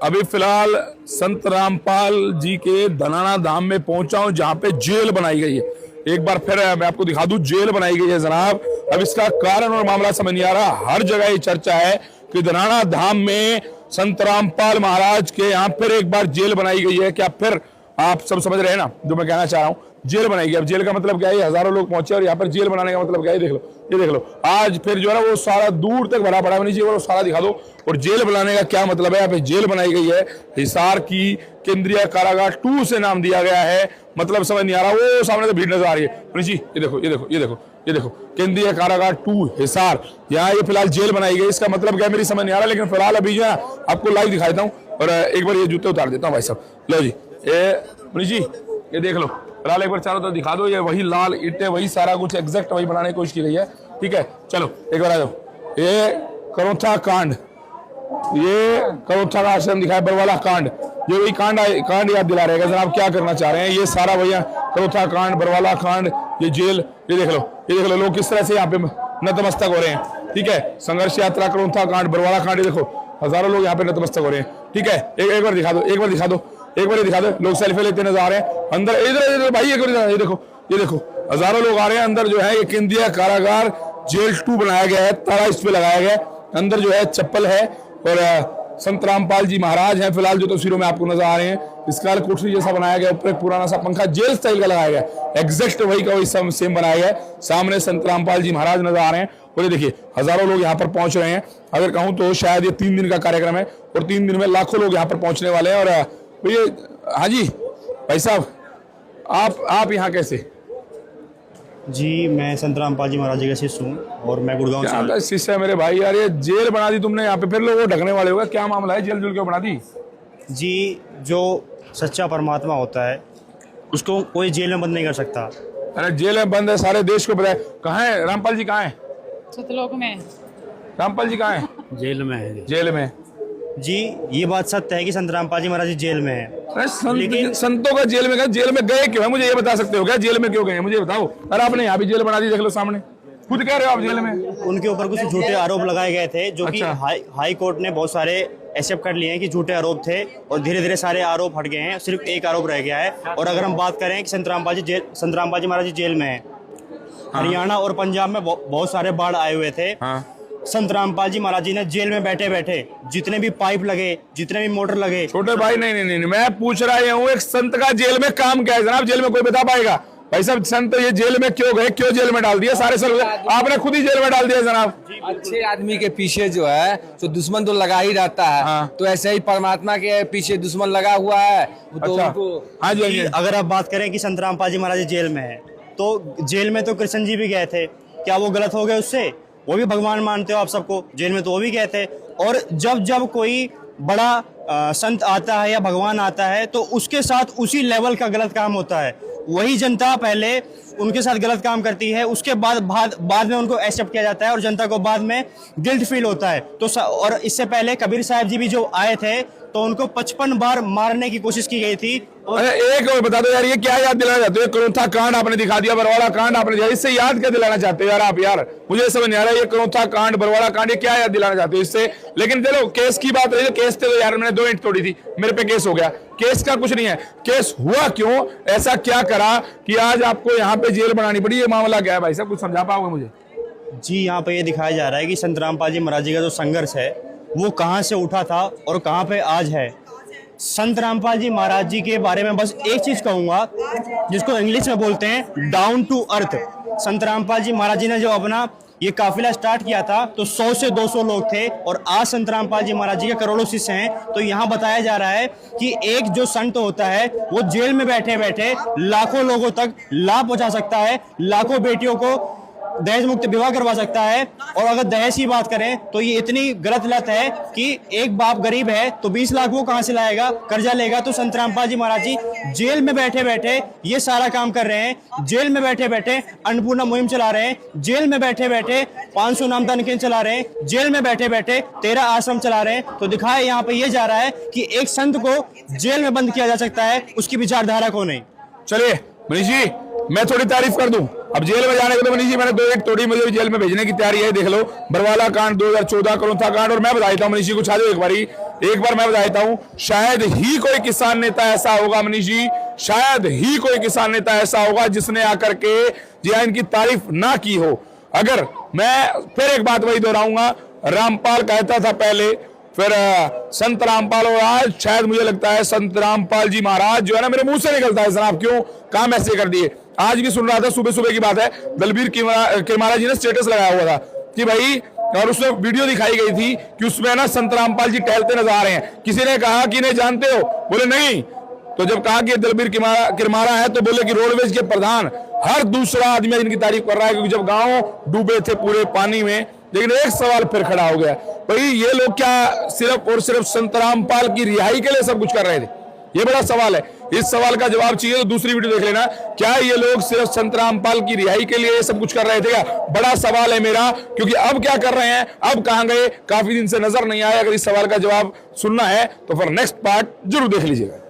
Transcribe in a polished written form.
अभी फिलहाल संत रामपाल जी के धनाना धाम में पहुंचा हूं, जहां पे जेल बनाई गई है। एक बार फिर मैं आपको दिखा दूं, जेल बनाई गई है जनाब। अब इसका कारण और मामला समझ नहीं आ रहा। हर जगह ये चर्चा है कि धनाना धाम में संत रामपाल महाराज के यहाँ फिर एक बार जेल बनाई गई है। क्या फिर आप सब समझ रहे हैं ना जो मैं कहना चाह रहा हूँ? जेल बनाई गई। अब जेल का मतलब क्या है? हजारों लोग पहुंचे और यहाँ पर जेल बनाने का मतलब क्या है? देख लो, ये देख लो। आज फिर जो है ना वो सारा दूर तक भरा पड़ा नीचे, वो सारा दिखा दो। और जेल बनाने का क्या मतलब है? यहाँ पे जेल बनाई गई है। हिसार की केंद्रीय कारागार 2 से नाम दिया गया है। मतलब समझ नहीं आ रहा। वो सामने तो भीड़ नजर आ रही है। जी ये देखो, ये देखो, ये देखो, ये देखो, केंद्रीय कारागार 2 हिसार, यहाँ ये फिलहाल जेल बनाई गई। इसका मतलब क्या है मेरी समझ नहीं आ रहा। लेकिन फिलहाल अभी जो है आपको लाइव दिखा देता हूँ और एक बार ये जूते उतार देता हूँ भाई साहब। लो जी, ये जी ये देख लो। फिलहाल एक बार चारों तरफ दिखा दो। ये वही लाल ईंटें, वही सारा कुछ एग्जैक्ट वही बनाने की कोशिश की गई है। ठीक है, चलो एक बार आ जाओ। ये करोथा कांड, ये करोथा का आश्रम दिखाया, बरवाला कांड, ये वही कांड याद दिला रहेगा जनाब। क्या करना चाह रहे हैं? ये सारा भैया करोथा कांड, बरवाला कांड, ये जेल, ये देख लो, ये देख लो लोग किस तरह से यहाँ पे नतमस्तक हो रहे हैं। ठीक है, संघर्ष यात्रा, करोथा कांड, बरवाला कांड, ये देखो हजारों लोग यहाँ पे नतमस्तक हो रहे हैं। ठीक है, एक बार दिखा दो, एक बार दिखा दो, एक बार दिखा दो। लोग सेल्फी लेते नजर आ रहे हैं अंदर। इधर भाई एक बार ये देखो, ये देखो हजारों लोग आ रहे हैं अंदर। जो है ये केंद्रीय कारागार जेल 2 बनाया गया है। ताला इस पे लगाया गया है। अंदर जो है चप्पल है और संत रामपाल जी महाराज हैं फिलहाल जो तस्वीरों में आपको नजर आ रहे हैं। इसका कोठरी जैसा बनाया गया, ऊपर एक पुराना सा पंखा जेल स्टाइल का लगाया गया। एग्जैक्ट वही का वही सेम बनाया गया है। सामने संत रामपाल जी महाराज नजर आ रहे हैं और ये देखिए हजारों लोग यहाँ पर पहुंच रहे हैं। अगर कहूँ तो शायद ये 3 दिन का कार्यक्रम है और 3 दिन में लाखों लोग यहाँ पर पहुंचने वाले हैं। और ये हाँ जी भाई साहब, आप यहाँ कैसे? जी, मैं संत रामपाल जी महाराज जी का शिष्य हूँ और मैं गुड़गांव से। शिष्य है मेरे भाई। यार ये जेल बना दी तुमने यहाँ पे, फिर लोग ढकने वाले होगा। क्या मामला है? जेल जुल क्यों बना दी? जी, जो सच्चा परमात्मा होता है उसको कोई जेल में बंद नहीं कर सकता। अरे जेल में बंद है, सारे देश को पता है। कहाँ है रामपाल जी? कहाँ है? सतलोक में। रामपाल जी कहाँ है? जेल में है। जेल में। जी, ये बात सत्य है कि संत रामपाल जी महाराज जी जेल में है। लेकिन संतों का जेल में गए, जेल में गए क्यों है? मुझे ये बता सकते हो क्या? जेल में क्यों गए? मुझे बताओ। अरे आपने यहाँ भी जेल बना दी, देख लो सामने, खुद कह रहे हो आप जेल में। उनके ऊपर कुछ झूठे आरोप लगाए गए थे जो कि हाई कोर्ट ने बहुत सारे एक्सेप्ट कर लिए हैं कि झूठे आरोप थे और धीरे धीरे सारे आरोप हट गए हैं। सिर्फ एक आरोप रह गया है। और अगर हम बात करें कि संत रामपाल जी महाराज जी जेल में है। हरियाणा और पंजाब में बहुत सारे बाढ़ आए हुए थे। संत रामपाल जी महाराज जी ने जेल में बैठे बैठे जितने भी पाइप लगे, जितने भी मोटर लगे। छोटे भाई नहीं, मैं पूछ रहा हूँ एक संत का जेल में काम क्या है जनाब? जेल में कोई बता पाएगा? भाई साहब संत ये जेल में क्यों गए? क्यों जेल में डाल दिया? सारे सर आपने खुद ही जेल में डाल दिया जनाब। अच्छे आदमी के पीछे जो है तो दुश्मन तो लगा ही रहता है। हाँ। तो ऐसे ही परमात्मा के पीछे दुश्मन लगा हुआ है तो अच्छा। उनको। हाँ जी, अगर आप बात करें कि संत रामपाल जी महाराज जी जेल में है तो जेल में तो कृष्ण जी भी गए थे। क्या वो गलत हो गए उससे? वो भी भगवान मानते हो आप सबको, जेल में तो वो भी गए थे। और जब कोई बड़ा संत आता है या भगवान आता है तो उसके साथ उसी लेवल का गलत काम होता है। वही जनता पहले उनके साथ गलत काम करती है, उसके बाद में उनको एक्सेप्ट किया जाता है और जनता को बाद में गिल्ट फील होता है। तो और इससे पहले कबीर साहब जी भी जो आए थे तो उनको 55 बार मारने की कोशिश की गई थी। अरे एक और बता दो यार, ये क्या याद दिलाना चाहते हो? करोथा कांड आपने दिखा दिया, बरवाला कांड आपने दिया, इससे याद क्या दिलाना चाहते हो यार आप? यार मुझे समझ नहीं आ रहा, ये करोथा कांड, बरवाला कांड, ये क्या याद दिलाना चाहते हो इससे? लेकिन चलो केस की बात रही, केस थे तो यार मैंने 2 ईंट तोड़ी थी, मेरे पे केस हो गया। केस का कुछ नहीं है, केस हुआ क्यों? ऐसा क्या करा कि आज आपको यहाँ पे जेल बनानी पड़ी? ये मामला क्या है भाई साहब? कुछ समझा पाओगे मुझे? जी, यहाँ पे ये दिखाया जा रहा है कि संत रामपाल जी महाराज जी का जो संघर्ष है वो कहाँ से उठा था और कहाँ पे आज है। संत रामपाल जी महाराज जी के बारे में बस एक चीज कहूंगा जिसको इंग्लिश में बोलते हैं डाउन टू अर्थ। संत रामपाल जी महाराज जी ने जो अपना ये काफिला स्टार्ट किया था तो 100 से 200 लोग थे और आज संत रामपाल जी महाराज जी के करोड़ों शिष्य हैं। तो यहाँ बताया जा रहा है कि एक जो संत होता है वो जेल में बैठे बैठे लाखों लोगों तक लाभ पहुंचा सकता है, लाखों बेटियों को दहेज मुक्त विवाह करवा सकता है। और अगर दहेज की बात करें तो ये इतनी गलत लत है कि एक बाप गरीब है तो 20 लाख वो कहां से लाएगा? कर्जा लेगा। तो संत रामपाल जी महाराज जी जेल में बैठे बैठे ये सारा काम कर रहे हैं। जेल में बैठे बैठे अन्नपूर्णा मुहिम चला रहे हैं। जेल में बैठे बैठे 500 नामदान केंद्र चला रहे हैं। जेल में बैठे बैठे 13 आश्रम चला रहे हैं। तो दिखाया यहाँ पे ये जा रहा है कि एक संत को जेल में बंद किया जा सकता है, उसकी विचारधारा को नहीं। चलिए मनीष जी, मैं थोड़ी तारीफ कर दूं। अब जेल में जाने को तो मनीष जी मैंने 2 ईंट तोड़ी, मुझे भी जेल में भेजने की तैयारी है। देख लो, बरवाला कांड 2014, करोंथा कांड। और मैं बताता हूँ मनीष जी, कुछ आ जाओ एक बार मैं बताता हूँ, शायद ही कोई किसान नेता ऐसा होगा मनीष जी, शायद ही कोई किसान नेता ऐसा होगा जिसने आकर के जी इनकी तारीफ ना की हो। अगर मैं फिर एक बात वही दोहराऊंगा, रामपाल कहता था पहले, फिर संत रामपाल, और आज शायद मुझे लगता है संत रामपाल जी महाराज जो है ना, मेरे मुंह से निकलता है जनाब, क्यों काम ऐसे कर दिए। आज भी सुन रहा था, सुबह सुबह की बात है, दलबीर किरमारा जी ने स्टेटस लगाया हुआ था कि भाई, और उसमें वीडियो दिखाई गई थी कि उसमें ना संत रामपाल जी टहलते नजर आ रहे हैं। किसी ने कहा कि इन्हें जानते हो, बोले नहीं। तो जब कहा कि दलबीर किरमारा है तो बोले कि रोडवेज के प्रधान। हर दूसरा आदमी इनकी तारीफ कर रहा है, क्योंकि जब गांव डूबे थे पूरे पानी में। लेकिन एक सवाल फिर खड़ा हो गया, भाई ये लोग क्या सिर्फ और सिर्फ संत रामपाल की रिहाई के लिए सब कुछ कर रहे थे? ये बड़ा सवाल है। इस सवाल का जवाब चाहिए तो दूसरी वीडियो देख लेना। क्या ये लोग सिर्फ संत रामपाल की रिहाई के लिए सब कुछ कर रहे थे क्या? बड़ा सवाल है मेरा, क्योंकि अब क्या कर रहे हैं, अब कहां गए, काफी दिन से नजर नहीं आए। अगर इस सवाल का जवाब सुनना है तो फिर नेक्स्ट पार्ट जरूर देख लीजिएगा।